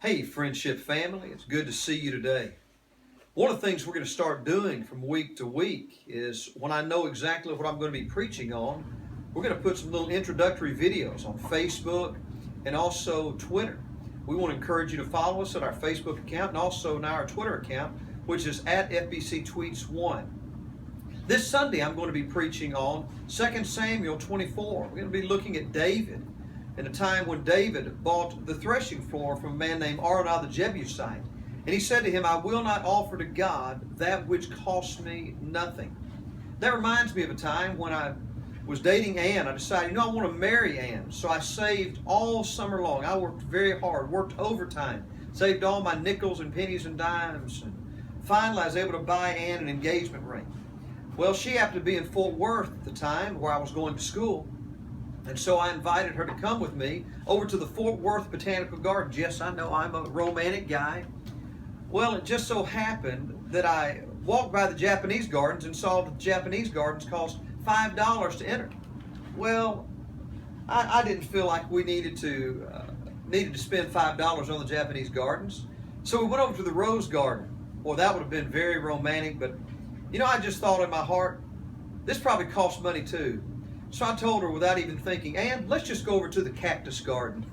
Hey, friendship family, it's good to see you today. One of the things we're going to start doing from week to week is when I know exactly what I'm going to be preaching on, we're going to put some little introductory videos on Facebook and also Twitter. We want to encourage you to follow us at our Facebook account and also now our Twitter account, which is at FBC Tweets 1. This Sunday, I'm going to be preaching on 2 Samuel 24. We're going to be looking at David in a time when David bought the threshing floor from a man named Araunah the Jebusite. And he said to him, I will not offer to God that which costs me nothing. That reminds me of a time when I was dating Ann. I decided, I want to marry Ann. So I saved all summer long. I worked very hard, worked overtime, saved all my nickels and pennies and dimes. And finally, I was able to buy Ann an engagement ring. Well, she happened to be in Fort Worth at the time where I was going to school. And so I invited her to come with me over to the Fort Worth Botanical Gardens. Yes, I know I'm a romantic guy. Well, it just so happened that I walked by the Japanese gardens and saw that the Japanese gardens cost $5 to enter. Well, I didn't feel like we needed to spend $5 on the Japanese gardens. So we went over to the Rose Garden. Well, that would have been very romantic, but I just thought in my heart, this probably costs money too. So I told her without even thinking, Ann, let's just go over to the cactus garden.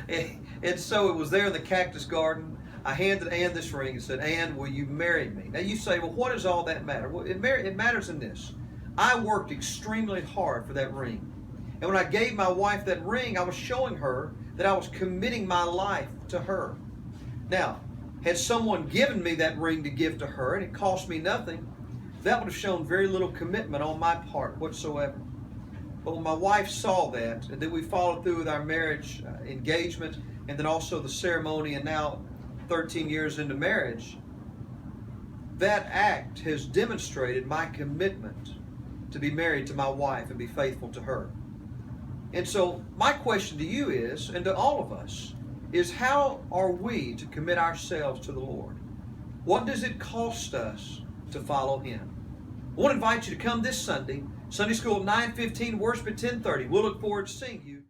And so it was there in the cactus garden. I handed Ann this ring and said, Ann, will you marry me? Now you say, well, what does all that matter? Well, it matters in this. I worked extremely hard for that ring. And when I gave my wife that ring, I was showing her that I was committing my life to her. Now, had someone given me that ring to give to her and it cost me nothing, that would have shown very little commitment on my part whatsoever. But when my wife saw that, and then we followed through with our marriage engagement, and then also the ceremony, and now 13 years into marriage, that act has demonstrated my commitment to be married to my wife and be faithful to her. And so my question to you is, and to all of us, is how are we to commit ourselves to the Lord? What does it cost us to follow Him? I want to invite you to come this Sunday. Sunday school at 9:15, worship at 10:30. We'll look forward to seeing you.